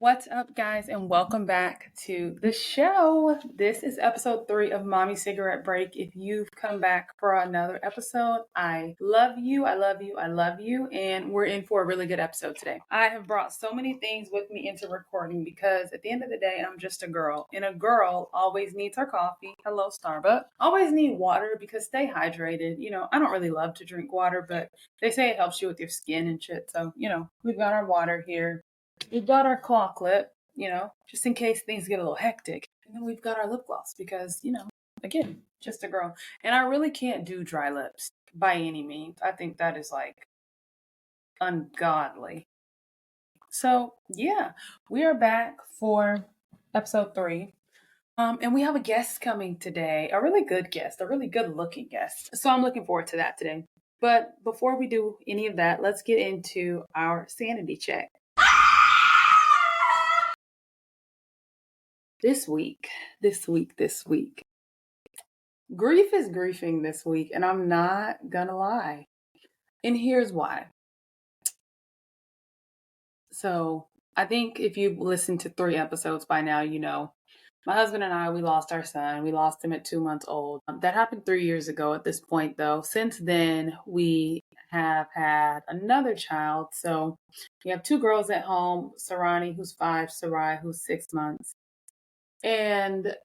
What's up, guys, and welcome back to the show. This is episode 3 of Mommy Cigarette Break. If you've come back for another episode, I love you, I love you, I love you, and we're in for a really good episode today. I have brought so many things with me into recording because at the end of the day, I'm just a girl, and a girl always needs her coffee. Hello, Starbucks. Always need water because stay hydrated. I don't really love to drink water, but they say it helps you with your skin and shit. So, we've got our water here. We've got our claw clip, just in case things get a little hectic. And then we've got our lip gloss because, again, just a girl. And I really can't do dry lips by any means. I think that is like ungodly. So, yeah, we are back for episode 3. And we have a guest coming today, a really good guest, a really good looking guest. So I'm looking forward to that today. But before we do any of that, let's get into our sanity check. This week. Grief is griefing this week, and I'm not gonna lie. And here's why. So, I think if you've listened to 3 episodes by now, you know, my husband and I, we lost our son. We lost him at 2 months old. That happened 3 years ago at this point, though. Since then, we have had another child. So, we have 2 girls at home, Sarani, who's 5, Sarai, who's 6 months. And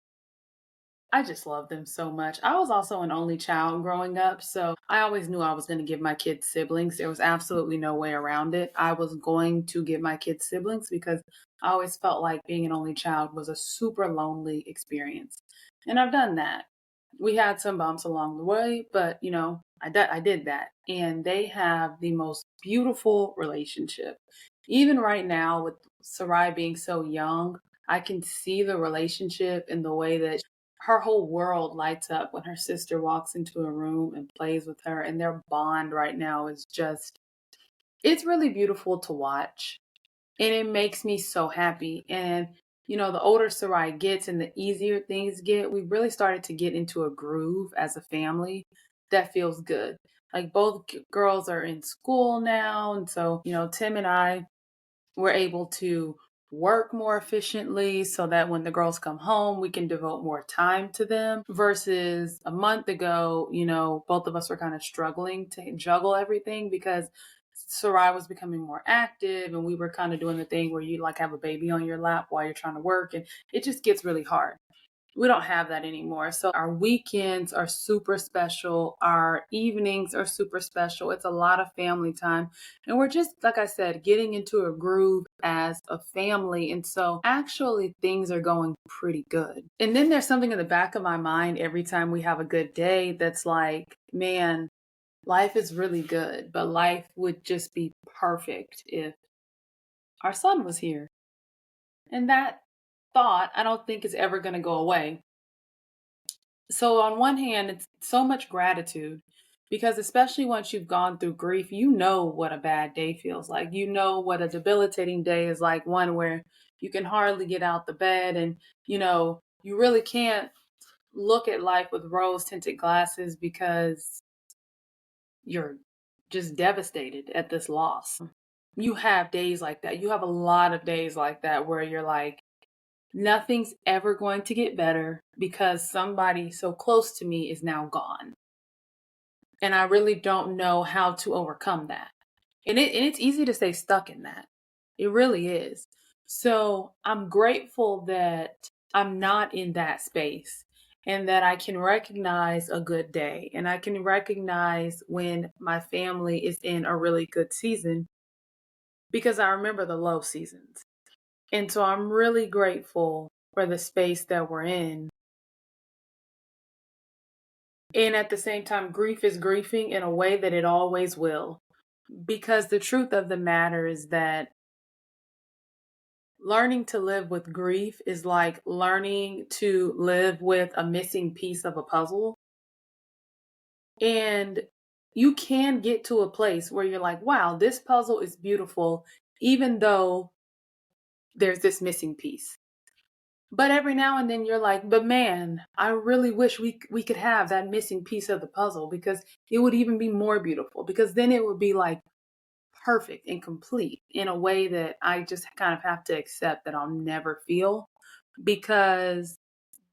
I just love them so much. I was also an only child growing up, so I always knew I was going to give my kids siblings. There was absolutely no way around it. I was going to give my kids siblings because I always felt like being an only child was a super lonely experience. And I've done that. We had some bumps along the way, but I did that. And they have the most beautiful relationship. Even right now, with Sarai being so young, I can see the relationship in the way that her whole world lights up when her sister walks into a room and plays with her. And their bond right now is it's really beautiful to watch. And it makes me so happy. And, the older Sarai gets and the easier things get, we really started to get into a groove as a family that feels good. Like both girls are in school now. And so, Tim and I were able to work more efficiently so that when the girls come home, we can devote more time to them versus a month ago, both of us were kind of struggling to juggle everything because Sarai was becoming more active and we were kind of doing the thing where you like have a baby on your lap while you're trying to work and it just gets really hard. We don't have that anymore. So our weekends are super special. Our evenings are super special. It's a lot of family time. And we're just, like I said, getting into a groove as a family. And so actually things are going pretty good. And then there's something in the back of my mind every time we have a good day that's like, man, life is really good, but life would just be perfect if our son was here. And that thought, I don't think is ever going to go away. So on one hand, it's so much gratitude because especially once you've gone through grief, you know what a bad day feels like. You know what a debilitating day is like, one where you can hardly get out the bed and, you really can't look at life with rose tinted glasses because you're just devastated at this loss. You have days like that. You have a lot of days like that where you're like, nothing's ever going to get better because somebody so close to me is now gone. And I really don't know how to overcome that. And it's easy to stay stuck in that. It really is. So I'm grateful that I'm not in that space and that I can recognize a good day and I can recognize when my family is in a really good season because I remember the low seasons. And so I'm really grateful for the space that we're in. And at the same time, grief is grieving in a way that it always will. Because the truth of the matter is that learning to live with grief is like learning to live with a missing piece of a puzzle. And you can get to a place where you're like, wow, this puzzle is beautiful, even though there's this missing piece. But every now and then you're like, but man, I really wish we could have that missing piece of the puzzle because it would even be more beautiful because then it would be like perfect and complete in a way that I just kind of have to accept that I'll never feel, because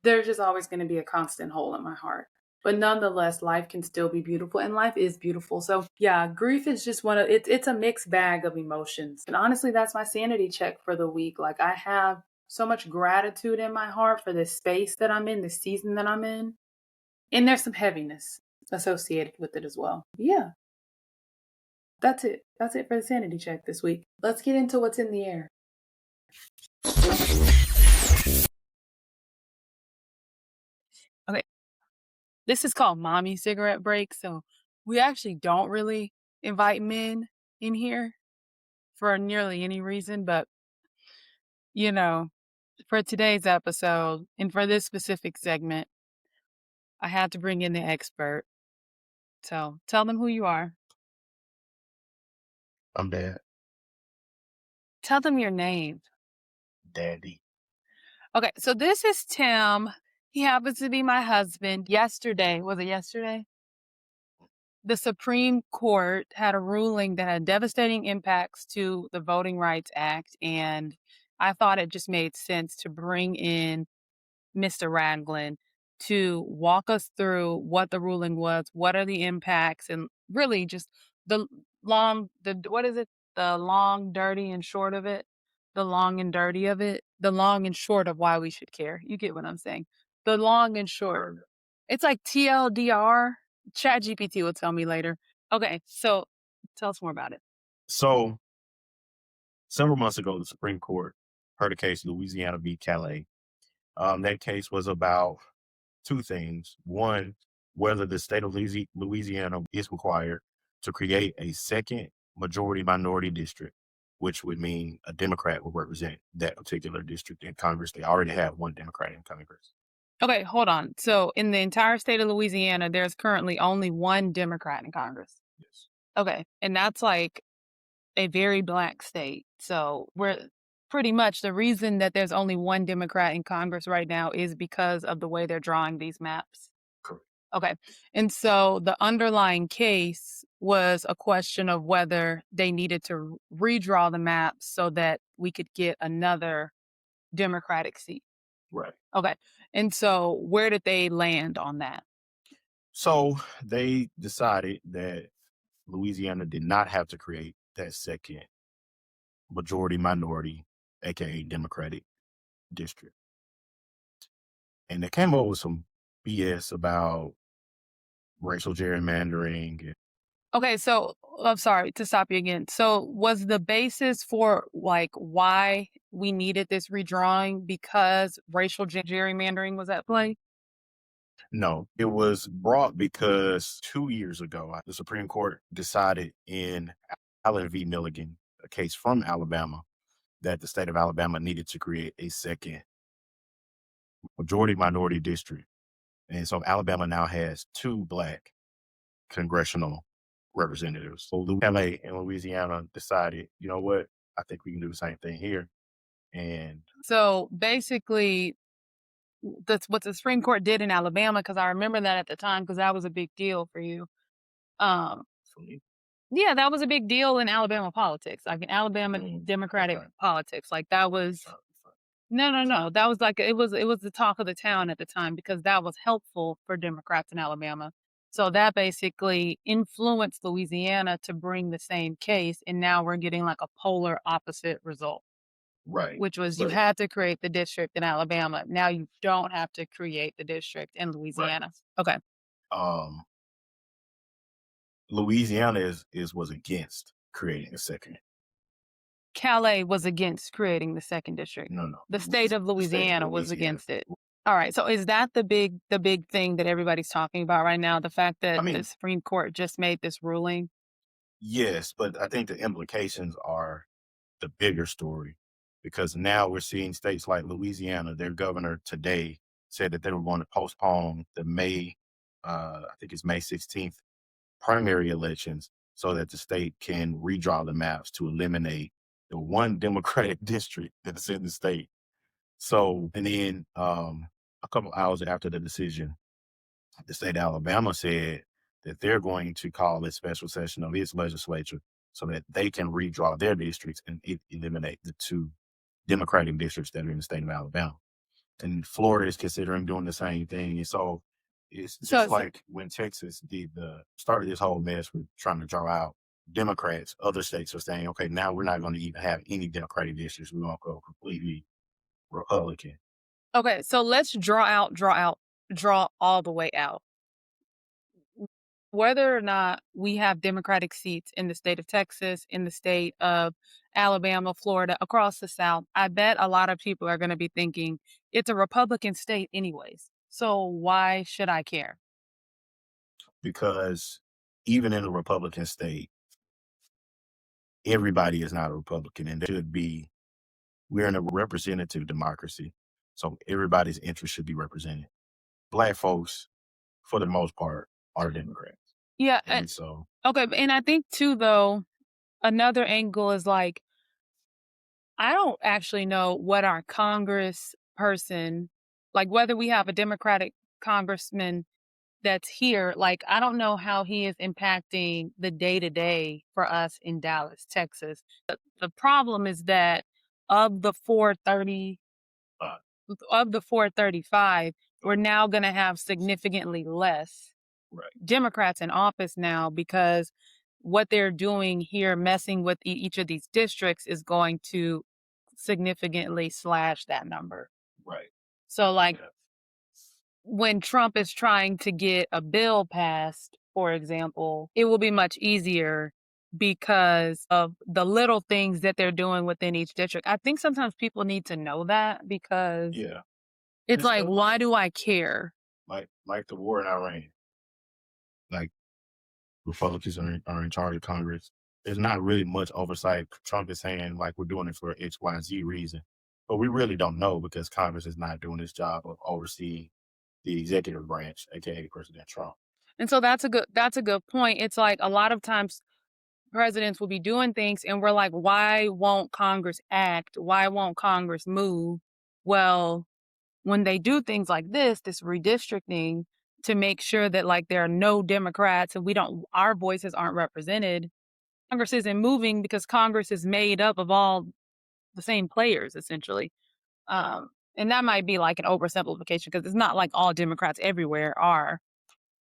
there's just always going to be a constant hole in my heart. But nonetheless, life can still be beautiful, and life is beautiful. So yeah, grief is just one of it's a mixed bag of emotions. And honestly, that's my sanity check for the week. Like, I have so much gratitude in my heart for this space that I'm in, the season that I'm in. And there's some heaviness associated with it as well. Yeah, that's it. That's it for the sanity check this week. Let's get into what's in the air. Okay. This is called Mommy Cigarette Break. So we actually don't really invite men in here for nearly any reason. But, you know, for today's episode and for this specific segment, I had to bring in the expert. So tell them who you are. I'm Dad. Tell them your name. Daddy. Okay, so this is Tim. He happens to be my husband. Yesterday, was it yesterday? The Supreme Court had a ruling that had devastating impacts to the Voting Rights Act, and I thought it just made sense to bring in Mr. Ragland to walk us through what the ruling was, what are the impacts, and really just the what is it? The long, dirty, and short of it. The long and dirty of it. The long and short of why we should care. You get what I'm saying? The long and short. It's like TLDR. ChatGPT will tell me later. Okay, so tell us more about it. So, several months ago, the Supreme Court heard a case, Louisiana v. Callais. That case was about two things. One, whether the state of Louisiana is required to create a second majority minority district, which would mean a Democrat would represent that particular district in Congress. They already have one Democrat in Congress. Okay, hold on. So in the entire state of Louisiana, there's currently only one Democrat in Congress. Yes. Okay. And that's like a very black state. So we're pretty much the reason that there's only one Democrat in Congress right now is because of the way they're drawing these maps. Correct. Okay. And so the underlying case was a question of whether they needed to redraw the maps so that we could get another Democratic seat. Right. Okay. And so where did they land on that? So they decided that Louisiana did not have to create that second majority minority, aka Democratic district. And they came up with some BS about racial gerrymandering. Okay, so I'm sorry to stop you again. So was the basis for like why we needed this redrawing because racial gerrymandering was at play? No, it was brought because 2 years ago, the Supreme Court decided in Allen v. Milligan, a case from Alabama, that the state of Alabama needed to create a second majority minority district. And so Alabama now has two black congressional representatives. So LA and Louisiana decided, you know what, I think we can do the same thing here. And so basically, that's what the Supreme Court did in Alabama, because I remember that at the time because that was a big deal for you. Yeah, that was a big deal in Alabama politics, like in Alabama Democratic politics. Like that was no. That was like it was the talk of the town at the time because that was helpful for Democrats in Alabama. So that basically influenced Louisiana to bring the same case, and now we're getting like a polar opposite result. Right. Which was you had to create the district in Alabama. Now you don't have to create the district in Louisiana. Right. Okay. Louisiana was against creating a second. Callais was against creating the second district. No. The state of Louisiana was against it. All right. So is that the big thing that everybody's talking about right now? The fact that the Supreme Court just made this ruling? Yes, but I think the implications are the bigger story because now we're seeing states like Louisiana, their governor today said that they were going to postpone the I think it's May 16th primary elections so that the state can redraw the maps to eliminate the one Democratic district that's in the state. So, and then a couple hours after the decision, the state of Alabama said that they're going to call a special session of its legislature so that they can redraw their districts and eliminate the two Democratic districts that are in the state of Alabama. And Florida is considering doing the same thing. And so it's just like when Texas started this whole mess with trying to draw out Democrats, other states are saying, okay, now we're not going to even have any Democratic districts. We're going to go completely Republican. Okay, so let's draw all the way out. Whether or not we have Democratic seats in the state of Texas, in the state of Alabama, Florida, across the South, I bet a lot of people are going to be thinking it's a Republican state anyways. So why should I care? Because even in a Republican state, everybody is not a Republican, and we're in a representative democracy. So everybody's interests should be represented. Black folks, for the most part, are Democrats. Yeah. And so, okay. And I think too, though, another angle is like, I don't actually know what our Congress person, like whether we have a Democratic congressman that's here, like, I don't know how he is impacting the day to day for us in Dallas, Texas. The problem is that of the 430, of the 435, we're now going to have significantly less Democrats in office now because what they're doing here, messing with each of these districts, is going to significantly slash that number. Right. So, like, when Trump is trying to get a bill passed, for example, it will be much easier because of the little things that they're doing within each district. I think sometimes people need to know that because it's like, why do I care? Like the war in Iran. Like, Republicans are in charge of Congress. There's not really much oversight. Trump is saying, like, we're doing it for X, Y, Z reason. But we really don't know because Congress is not doing its job of overseeing the executive branch, aka President Trump. And so that's a good point. It's like a lot of times presidents will be doing things and we're like, why won't Congress act? Why won't Congress move? Well, when they do things like this redistricting to make sure that like there are no Democrats and our voices aren't represented, Congress isn't moving because Congress is made up of all the same players essentially. And that might be like an oversimplification because it's not like all Democrats everywhere are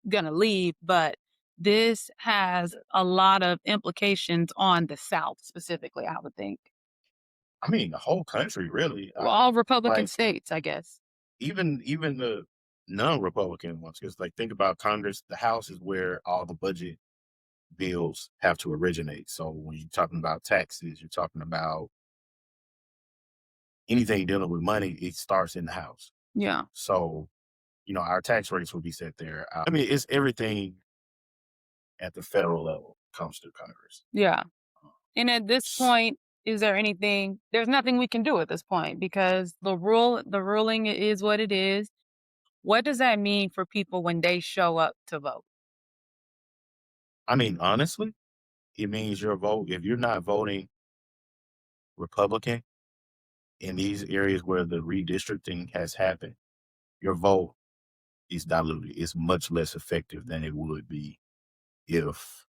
gonna leave, but this has a lot of implications on the South specifically, I would think. I mean, the whole country, really. Well, all Republican states, I guess. Even the non-Republican ones, because like think about Congress, the House is where all the budget bills have to originate. So when you're talking about taxes, you're talking about anything dealing with money, it starts in the House. Yeah. So, our tax rates will be set there. I mean, it's everything at the federal level comes to Congress. Yeah. And at this point, is there anything? There's nothing we can do at this point because the ruling is what it is. What does that mean for people when they show up to vote? I mean, honestly, it means your vote. If you're not voting Republican in these areas where the redistricting has happened, your vote is diluted. It's much less effective than it would be if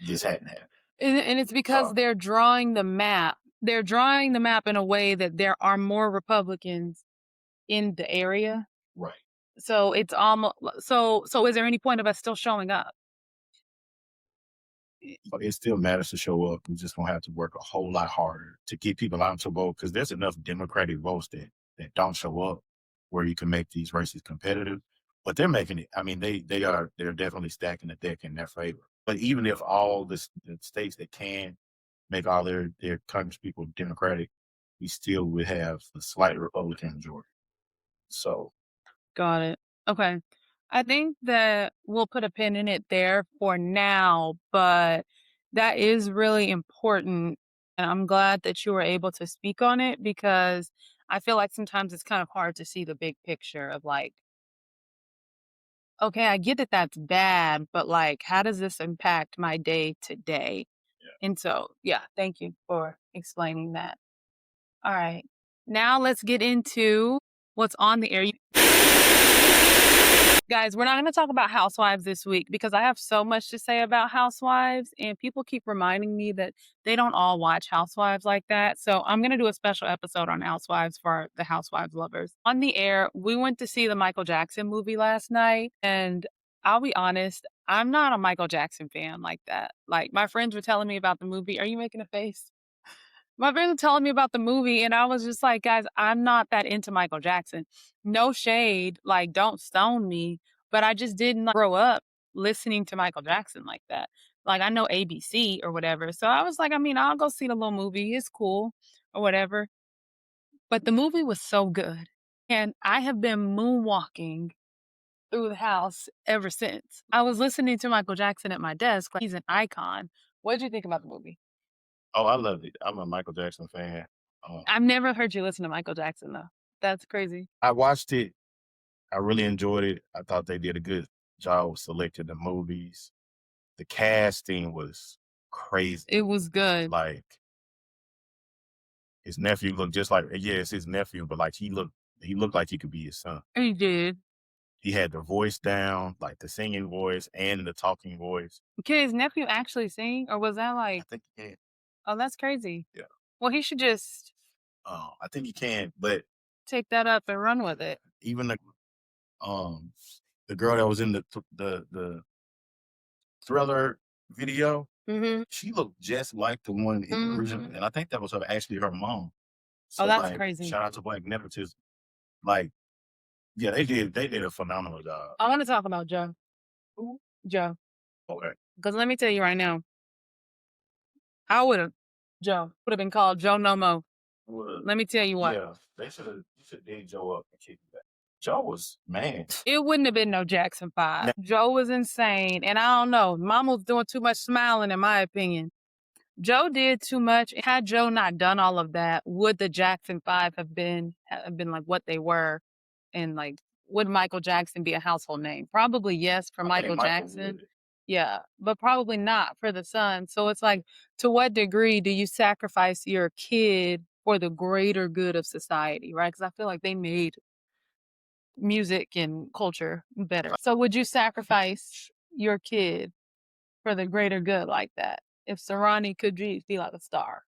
this hadn't happened. And it's because they're drawing the map. They're drawing the map in a way that there are more Republicans in the area. Right. So it's almost so is there any point of us still showing up? But it still matters to show up. We just gonna have to work a whole lot harder to get people out to vote because there's enough Democratic votes that don't show up where you can make these races competitive. But they're making it. I mean, they're definitely stacking the deck in their favor. But even if all the states that can make all their Congress people Democratic, we still would have a slight Republican majority. So, got it. Okay. I think that we'll put a pin in it there for now, but that is really important. And I'm glad that you were able to speak on it because I feel like sometimes it's kind of hard to see the big picture of like, okay, I get that that's bad, but like, how does this impact my day to day? And so, yeah, thank you for explaining that. All right. Now let's get into what's on the air. Guys, we're not going to talk about Housewives this week because I have so much to say about Housewives, and people keep reminding me that they don't all watch Housewives like that. So I'm going to do a special episode on Housewives for the Housewives lovers. On the air, we went to see the Michael Jackson movie last night, and I'll be honest, I'm not a Michael Jackson fan like that. Like, my friends were telling me about the movie. Are you making a face? My friends were telling me about the movie, and I was just like, guys, I'm not that into Michael Jackson. No shade, like, don't stone me, but I just didn't grow up listening to Michael Jackson like that. Like, I know ABC or whatever. So I was like, I mean, I'll go see the little movie. It's cool or whatever. But the movie was so good. And I have been moonwalking through the house ever since. I was listening to Michael Jackson at my desk. Like, he's an icon. What did you think about the movie? Oh, I loved it. I'm a Michael Jackson fan. I've never heard you listen to Michael Jackson, though. That's crazy. I watched it. I really enjoyed it. I thought they did a good job selecting the movies. The casting was crazy. It was good. Like, his nephew looked just like, yeah, it's his nephew, but like he looked like he could be his son. He did. He had the voice down, like the singing voice and the talking voice. Can his nephew actually sing, or was that I like? think he can. Oh, that's crazy. Yeah. Well, he should just I think he can, but take that up and run with it. even the girl that was in the Thriller video, Mm-hmm. she looked just like the one in the original, and I think that was actually her mom. So, Oh, that's like, crazy. shout out to Black Nepotism. Like, yeah, they did a phenomenal job. I want to talk about Joe. Who? Joe. Okay. Because let me tell you right now, Joe would have been called Joe No Mo. Let me tell you what. Yeah, they should have did Joe up and kicked him back. Joe was, man. It wouldn't have been no Jackson 5. Joe was insane. And I don't know. Mama was doing too much smiling, in my opinion. Joe did too much. Had Joe not done all of that, would the Jackson 5 have been like what they were? And like, would Michael Jackson be a household name? Probably yes for Michael Jackson. Yeah, but probably not for the son. So it's like, to what degree do you sacrifice your kid for the greater good of society, right? Because I feel like they made music and culture better. So would you sacrifice your kid for the greater good like that? If Serrani could be like a star.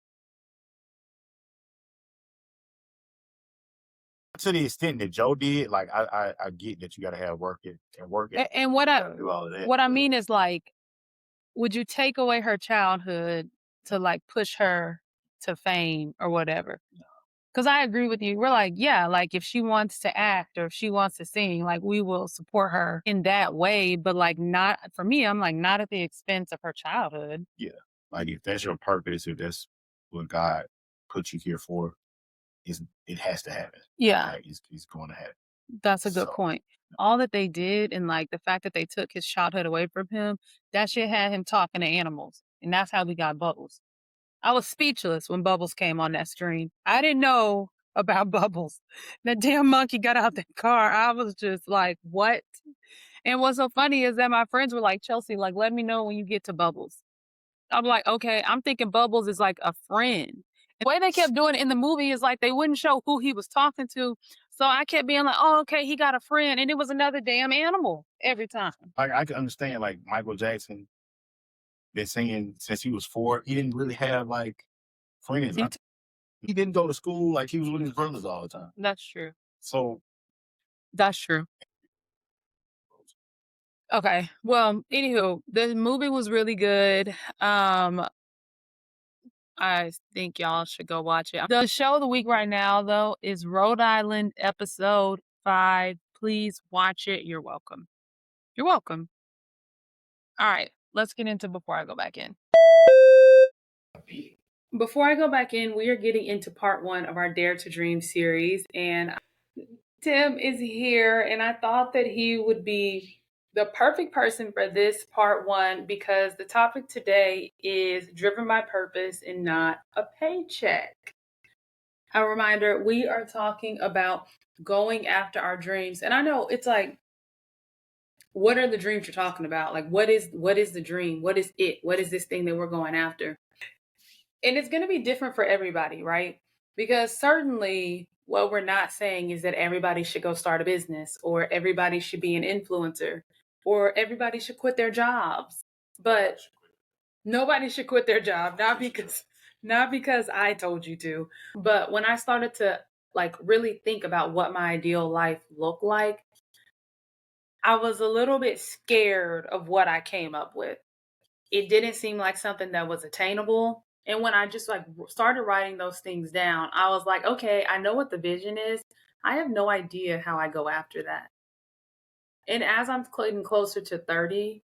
To the extent that Joe did, like I get that you got to have work it and work it. And what I mean is, like, would you take away her childhood to like push her to fame or whatever? Because I agree with you. We're like, yeah, like if she wants to act or if she wants to sing, like we will support her in that way. But like, not for me, I'm like, not at the expense of her childhood. Yeah. Like, if that's your purpose, if that's what God put you here for, it has to happen. Yeah. Like, it's going to happen. That's a good point. All that they did, and like the fact that they took his childhood away from him, that shit had him talking to animals. And that's how we got Bubbles. I was speechless when Bubbles came on that stream. I didn't know about Bubbles. That damn monkey got out that car. I was just like, what? And what's so funny is that my friends were like, Chelsea, like, let me know when you get to Bubbles. I'm like, okay, I'm thinking Bubbles is like a friend. And the way they kept doing it in the movie is like they wouldn't show who he was talking to. So I kept being like, oh, okay, he got a friend. And it was another damn animal every time. I can understand, like, Michael Jackson been singing since he was 4. He didn't really have like friends. He didn't go to school. Like, he was with his brothers all the time. That's true. So that's true. Okay. Well, anywho, the movie was really good. I think y'all should go watch it. The show of the week right now, though, is Rhode Island episode 5. Please watch it. You're welcome. You're welcome. All right. Let's get into before I go back in. Before I go back in, we are getting into part 1 of our Dare to Dream series. And Tim is here, and I thought that he would be the perfect person for this part 1 because the topic today is driven by purpose and not a paycheck. A reminder, we are talking about going after our dreams. And I know it's like, what are the dreams you're talking about? Like, what is the dream? What is it? What is this thing that we're going after? And it's going to be different for everybody, right? Because certainly what we're not saying is that everybody should go start a business or everybody should be an influencer or everybody should quit their jobs. But nobody should quit their job, not because I told you to, but when I started to like really think about what my ideal life looked like, I was a little bit scared of what I came up with. It didn't seem like something that was attainable. And when I just like started writing those things down, I was like, okay, I know what the vision is. I have no idea how I go after that. And as I'm getting closer to 30,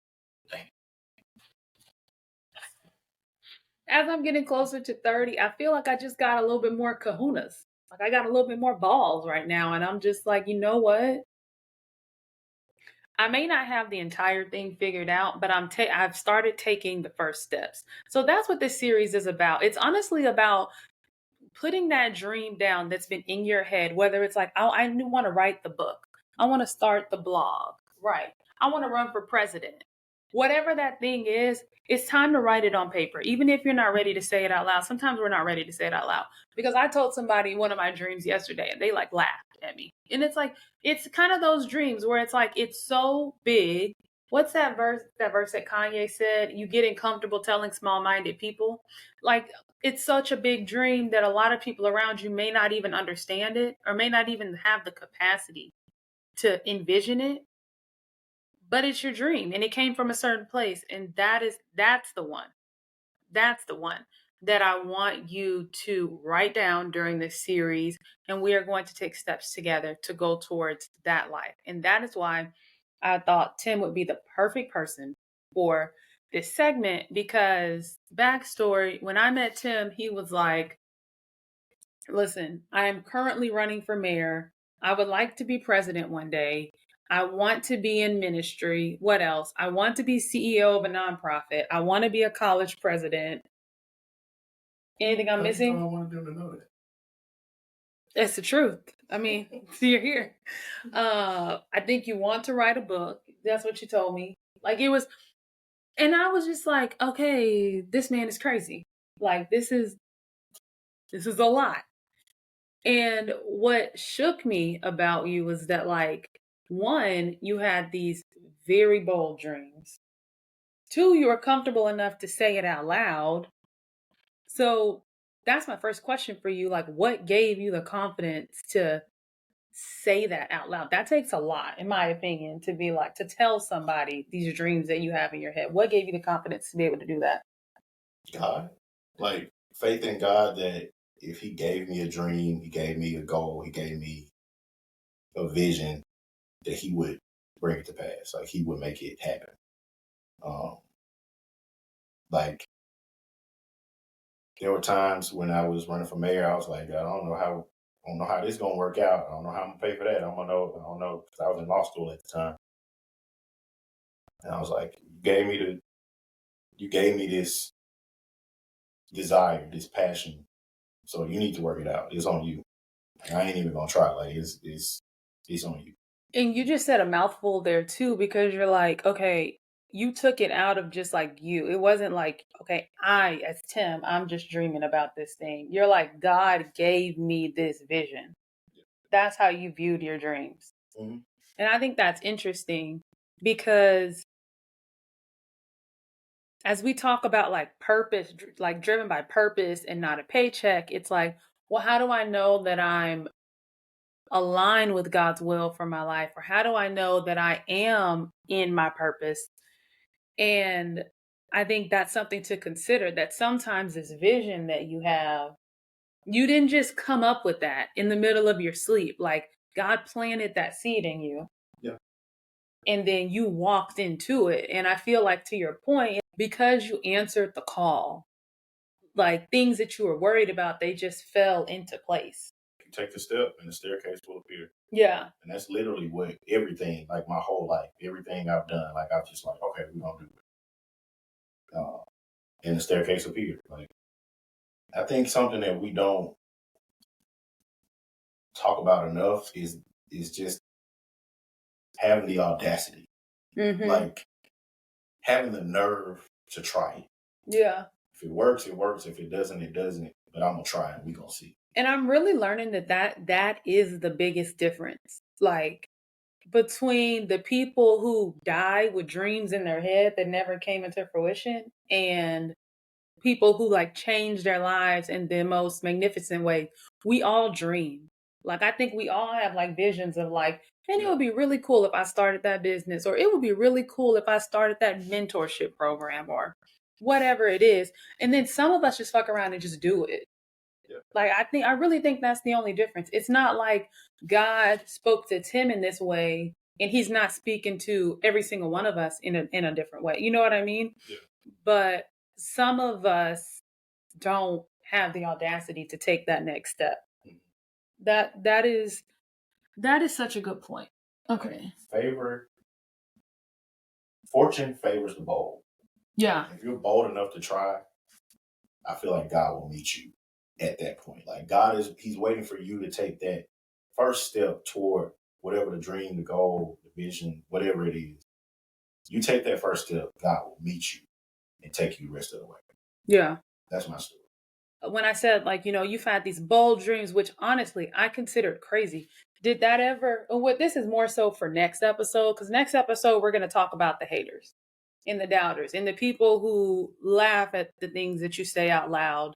as I'm getting closer to 30, I feel like I just got a little bit more kahunas. Like I got a little bit more balls right now. And I'm just like, you know what? I may not have the entire thing figured out, but I've started taking the first steps. So that's what this series is about. It's honestly about putting that dream down that's been in your head, whether it's like, oh, I want to write the book, I want to start the blog, right? I want to run for president. Whatever that thing is, it's time to write it on paper. Even if you're not ready to say it out loud. Sometimes we're not ready to say it out loud. Because I told somebody one of my dreams yesterday and they like laughed at me. And it's like, it's kind of those dreams where it's like, it's so big. What's that verse? That verse that Kanye said, you getting comfortable telling small minded people. Like, it's such a big dream that a lot of people around you may not even understand it or may not even have the capacity to envision it, but it's your dream and it came from a certain place, and that's the one that I want you to write down during this series, and we are going to take steps together to go towards that life. And that is why I thought Tim would be the perfect person for this segment, because backstory, when I met Tim, he was like, listen, I am currently running for mayor. I would like to be president one day. I want to be in ministry. What else? I want to be CEO of a nonprofit. I want to be a college president. Anything I'm missing? I wanted them to know that. It's the truth. I mean, you're here. I think you want to write a book. That's what you told me. Like it was, and I was just like, okay, this man is crazy. Like this is a lot. And what shook me about you was that, like, one, you had these very bold dreams. Two, you were comfortable enough to say it out loud. So that's my first question for you. Like, what gave you the confidence to say that out loud? That takes a lot, in my opinion, to be like, to tell somebody these dreams that you have in your head. What gave you the confidence to be able to do that? God, like faith in God that if He gave me a dream, He gave me a goal, He gave me a vision, that He would bring it to pass. Like He would make it happen. Um, like there were times when I was running for mayor, I was like, I don't know how this is gonna work out. I don't know how I'm gonna pay for that. I don't know, because I was in law school at the time, and I was like, you gave me this desire, this passion, so you need to work it out. It's on you. Like, I ain't even gonna try. Like it's on you. And you just said a mouthful there too, because you're like, okay, you took it out of just like you. It wasn't like, okay, I, as Tim, I'm just dreaming about this thing. You're like, God gave me this vision. That's how you viewed your dreams. Mm-hmm. And I think that's interesting because as we talk about like purpose, like driven by purpose and not a paycheck, it's like, well, how do I know that I'm aligned with God's will for my life? Or how do I know that I am in my purpose? And I think that's something to consider, that sometimes this vision that you have, you didn't just come up with that in the middle of your sleep. Like God planted that seed in you. Yeah. And then you walked into it. And I feel like, to your point, because you answered the call, like things that you were worried about, they just fell into place. You take the step and the staircase will appear. Yeah. And that's literally what everything, like my whole life, everything I've done, like I've just like, okay, we're gonna do it. And the staircase appeared. Like I think something that we don't talk about enough is just having the audacity. Mm-hmm. Like having the nerve to try it. Yeah. If it works, it works. If it doesn't, it doesn't. but I'm gonna try and we gonna see. And I'm really learning that is the biggest difference. Like between the people who died with dreams in their head that never came into fruition and people who like changed their lives in the most magnificent way. We all dream. Like I think we all have like visions of like, man, it would be really cool if I started that business, or it would be really cool if I started that mentorship program or whatever it is. And then some of us just fuck around and just do it. Like I really think that's the only difference. It's not like God spoke to Tim in this way and he's not speaking to every single one of us in a different way. You know what I mean? Yeah. But some of us don't have the audacity to take that next step. That is such a good point. Okay. Fortune favors the bold. Yeah. If you're bold enough to try, I feel like God will meet you at that point. Like he's waiting for you to take that first step toward whatever the dream, the goal, the vision, whatever it is. You take that first step, God will meet you and take you the rest of the way. Yeah. That's my story. When I said, like, you've had these bold dreams, which honestly I considered crazy. Did that ever, what this is more so for next episode, because next episode we're going to talk about the haters and the doubters and the people who laugh at the things that you say out loud.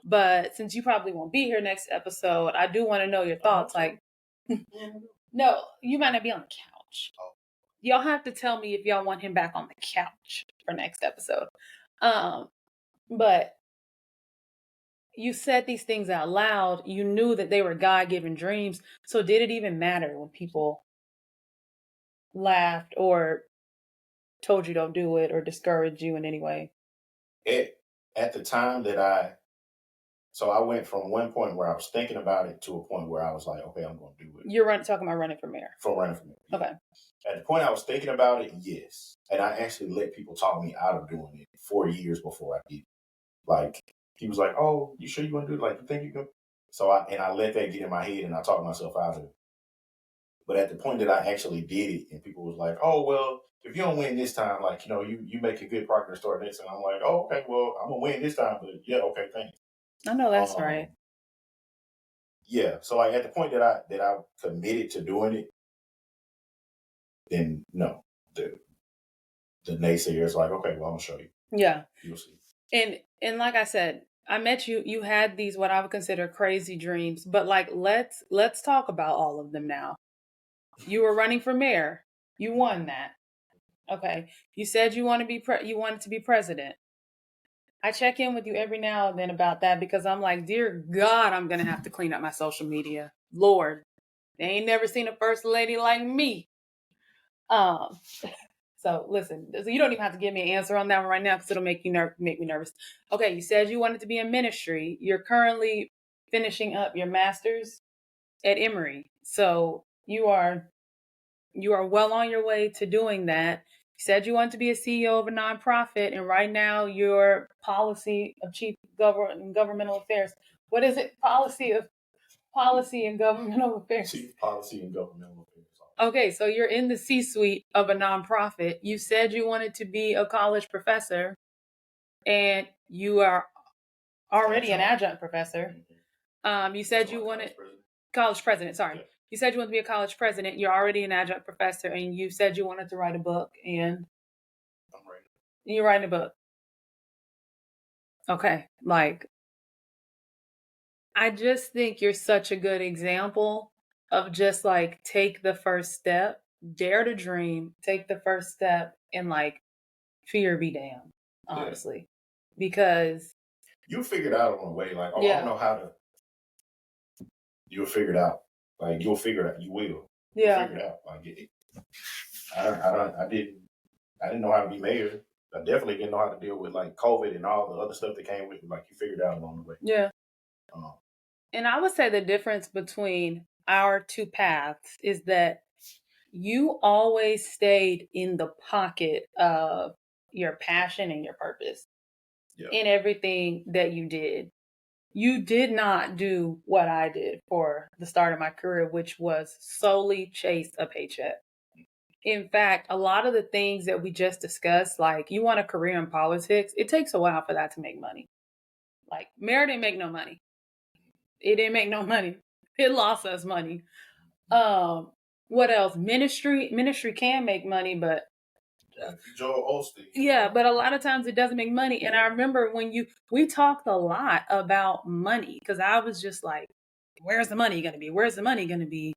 But since you probably won't be here next episode, I do want to know your thoughts. Like, no, you might not be on the couch. Y'all have to tell me if y'all want him back on the couch for next episode. But you said these things out loud. You knew that they were God-given dreams. So did it even matter when people laughed or told you don't do it or discouraged you in any way? At the time that I went from one point where I was thinking about it to a point where I was like, okay, I'm going to do it. You're talking about running for mayor. For running for mayor. Yeah. Okay. At the point I was thinking about it, yes. And I actually let people talk me out of doing it 4 years before I did it. Like, he was like, oh, you sure you want to do it? Like, you think you can? So I let that get in my head and I talked myself out of it. But at the point that I actually did it and people was like, oh, well, if you don't win this time, like, you make a good progress toward this. And I'm like, oh, okay, well, I'm going to win this time. But yeah, okay, thanks. I know that's right. Yeah. So like at the point that I committed to doing it, then no, the naysayers like, okay, well, I'm gonna show you. Yeah. You'll see. And like I said, I met you. You had these what I would consider crazy dreams, but like let's talk about all of them now. You were running for mayor. You won that. Okay. You said you want to be you wanted to be president. I check in with you every now and then about that because I'm like, dear God, I'm gonna have to clean up my social media. Lord, they ain't never seen a first lady like me. So listen, so you don't even have to give me an answer on that one right now because it'll make me nervous. Okay, you said you wanted to be in ministry. You're currently finishing up your master's at Emory, so you are well on your way to doing that. You said you wanted to be a CEO of a nonprofit, and right now your policy of chief governmental affairs. What is it? Policy and governmental affairs. Chief policy and governmental affairs. Okay, so you're in the C-suite of a nonprofit. You said you wanted to be a college professor, and you are already an adjunct professor. You said you wanted college president. Sorry, you said you wanted to be a college president. You're already an adjunct professor, and you said you wanted to write a book, and you're writing a book. Okay, like I just think you're such a good example of just like take the first step, dare to dream, take the first step, and like fear be damned, honestly. Because you figured out on the way, like, I don't know how to. You'll figure it out. Like you'll figure it out. You will. Yeah. You'll figure it out. Like I didn't know how to be mayor. I definitely didn't know how to deal with like COVID and all the other stuff that came with it. Like you figured it out along the way. Yeah. And I would say the difference between our two paths is that you always stayed in the pocket of your passion and your purpose in everything that you did. You did not do what I did for the start of my career, which was solely chase a paycheck. In fact, a lot of the things that we just discussed, like you want a career in politics, it takes a while for that to make money. Like, Mare didn't make no money. It didn't make no money. It lost us money. What else? Ministry can make money, but Joel Osteen. yeah, but a lot of times it doesn't make money. And I remember when we talked a lot about money because I was just like, where's the money going to be? Where's the money going to be?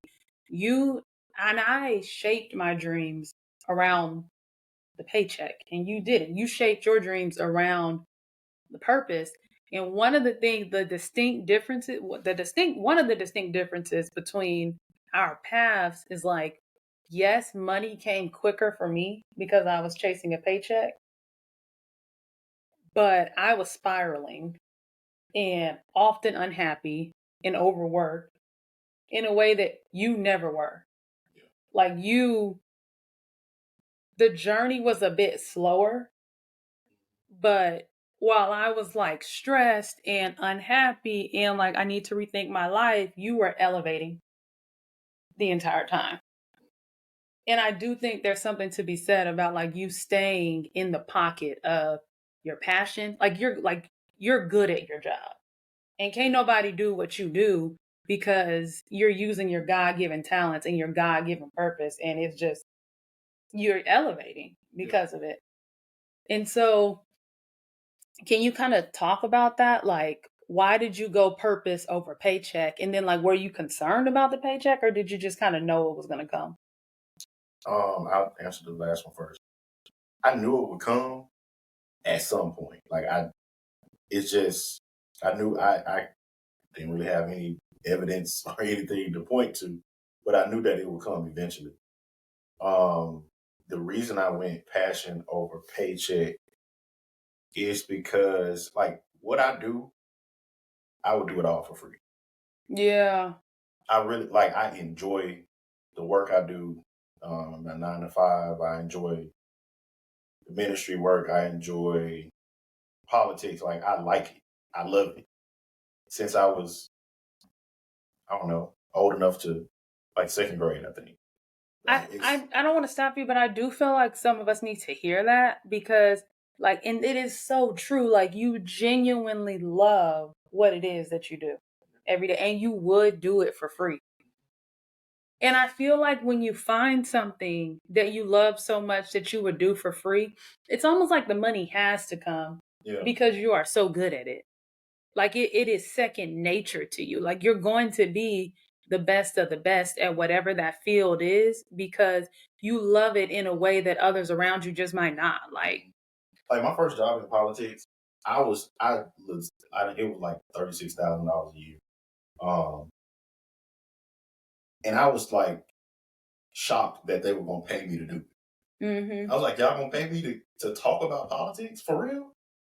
You and I shaped my dreams around the paycheck, and you didn't. You shaped your dreams around the purpose. And one of the things, one of the distinct differences between our paths is like, yes, money came quicker for me because I was chasing a paycheck, but I was spiraling and often unhappy and overworked in a way that you never were. Like the journey was a bit slower, but while I was like stressed and unhappy and like I need to rethink my life, you were elevating the entire time. And I do think there's something to be said about like you staying in the pocket of your passion. Like you're good at your job. And can't nobody do what you do because you're using your God-given talents and your God-given purpose, and it's just you're elevating because of it. And so can you kind of talk about that? Like, why did you go purpose over paycheck? And then, like, were you concerned about the paycheck or did you just kind of know it was going to come? I'll answer the last one first. I knew it would come at some point. Like it's just I knew I didn't really have any evidence or anything to point to, but I knew that it would come eventually. The reason I went passion over paycheck is because like what I do, I would do it all for free. Yeah. I really like I enjoy the work I do, my 9 to 5. I enjoy the ministry work. I enjoy politics. Like I like it. I love it. Since I was, I don't know, old enough to like second grade, I think. I don't want to stop you, but I do feel like some of us need to hear that because like, and it is so true. Like you genuinely love what it is that you do every day and you would do it for free. And I feel like when you find something that you love so much that you would do for free, it's almost like the money has to come because you are so good at it. Like it is second nature to you. Like you're going to be the best of the best at whatever that field is because you love it in a way that others around you just might not. Like my first job in politics, it was like $36,000 a year. And I was like shocked that they were gonna pay me to do it. mm-hmm. I was like, y'all gonna pay me to talk about politics for real?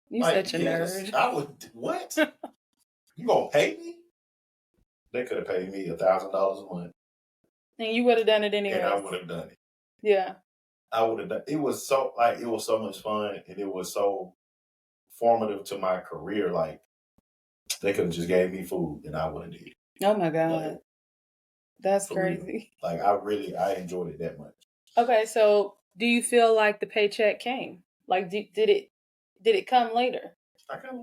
You like, such a nerd. I would what? You gonna pay me? They could have paid me $1,000 a month. And you would have done it anyway. And I would have done it. Yeah. I would have done it. Was so much fun and it was so formative to my career. Like they could have just gave me food and I would have did it. Oh my God. Like, that's crazy. Real. Like I enjoyed it that much. Okay, so do you feel like the paycheck came? Like did it come later? I got a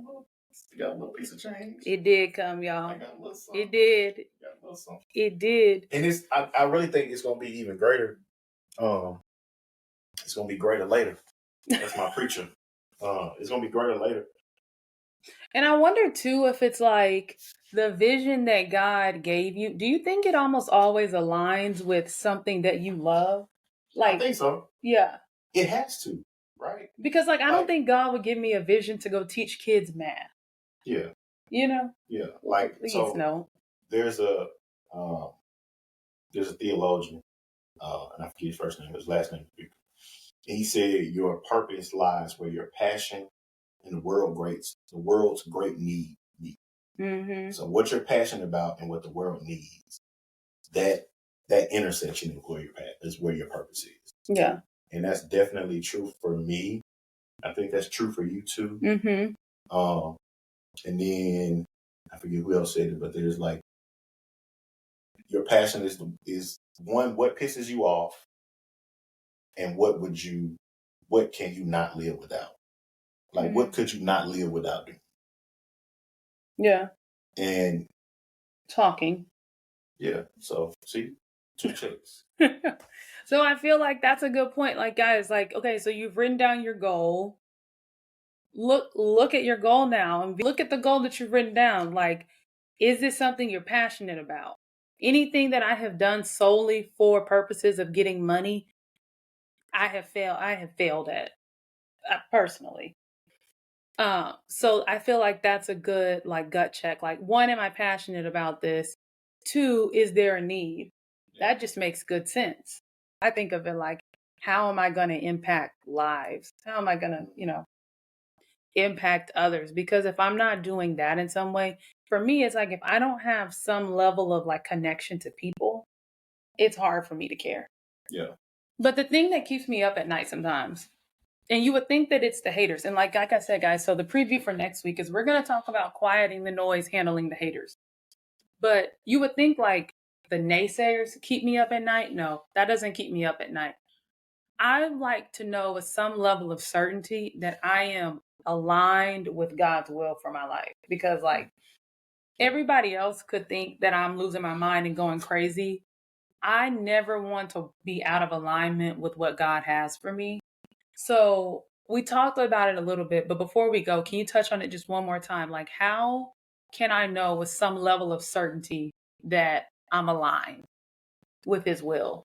little piece of change. It did come, y'all. I got a little something. It did. Got a little something. It did. And I really think it's gonna be even greater. It's gonna be greater later. That's my preacher. It's gonna be greater later. And I wonder too if it's like the vision that God gave you. Do you think it almost always aligns with something that you love? Like I think so. Yeah. It has to, right? Because I don't think God would give me a vision to go teach kids math. Yeah. You know? Yeah. Please no. There's a theologian, and I forget his first name, his last name. And he said, "Your purpose lies where your passion and the world's great need meet." Mm-hmm. So, what you're passionate about and what the world needs, that intersection is where your purpose is. Yeah, and that's definitely true for me. I think that's true for you too. Mm-hmm. And then I forget who else said it, but there's like your passion is one, what pisses you off, and what can you not live without? Like, what could you not live without doing? Yeah. And talking. Yeah. So see, 2 checks. So I feel like that's a good point. Like, guys, like, okay, so you've written down your goal. Look at your goal now and look at the goal that you've written down. Like, is this something you're passionate about? Anything that I have done solely for purposes of getting money, I have failed at personally. So I feel like that's a good like gut check. Like, one, am I passionate about this? Two, is there a need? That just makes good sense. I think of it like, how am I going to impact lives? How am I going to, impact others? Because if I'm not doing that in some way, for me, it's like if I don't have some level of like connection to people, it's hard for me to care. Yeah. But the thing that keeps me up at night sometimes, and you would think that it's the haters. And like I said, guys, so the preview for next week is we're going to talk about quieting the noise, handling the haters. But you would think like the naysayers keep me up at night. No, that doesn't keep me up at night. I like to know with some level of certainty that I am aligned with God's will for my life. Because like everybody else could think that I'm losing my mind and going crazy. I never want to be out of alignment with what God has for me. So we talked about it a little bit, but before we go, can you touch on it just one more time? Like, how can I know with some level of certainty that I'm aligned with His will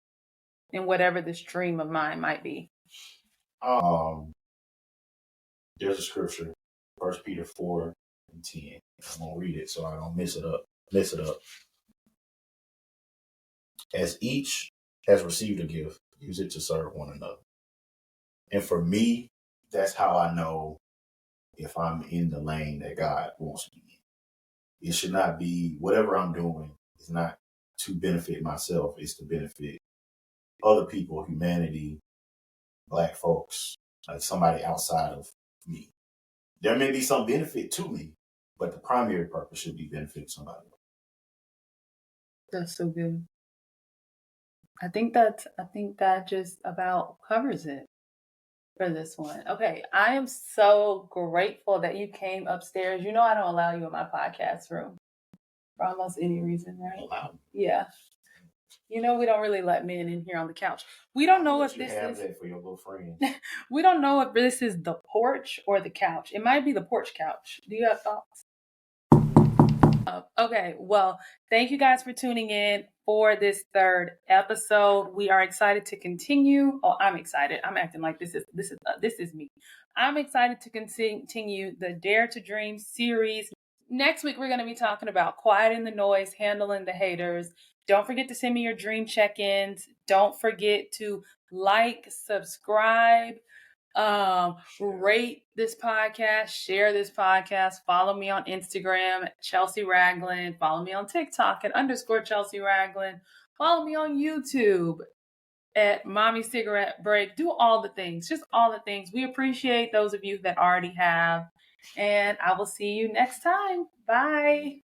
in whatever this dream of mine might be? There's a scripture, 1 Peter 4:10. I'm gonna read it so I don't mess it up. As each has received a gift, use it to serve one another. And for me, that's how I know if I'm in the lane that God wants me in. It should not be whatever I'm doing is not to benefit myself, it's to benefit other people, humanity, Black folks, like somebody outside of me. There may be some benefit to me, but the primary purpose should be benefit somebody else. That's so good. I think that just about covers it for this one. Okay, I am so grateful that you came upstairs. You know I don't allow you in my podcast room for almost any reason, right? Yeah. You know we don't really let men in here on the couch. We don't know if this is that for your little friend. we don't know if this is the porch or the couch. It might be the porch couch. Do you have thoughts? Okay, well, thank you guys for tuning in for this third episode. We are excited to continue. Oh, I'm excited. I'm acting like this is me. I'm excited to continue the Dare to Dream series. Next week, we're going to be talking about quieting the noise, handling the haters. Don't forget to send me your dream check-ins. Don't forget to like, subscribe, rate this podcast, share this podcast, follow me on Instagram at Chelsea Ragland, follow me on TikTok at _Chelsea Ragland, follow me on YouTube at Mommy Cigarette Break. Do all the things, just all the things. We appreciate those of you that already have, and I will see you next time. Bye.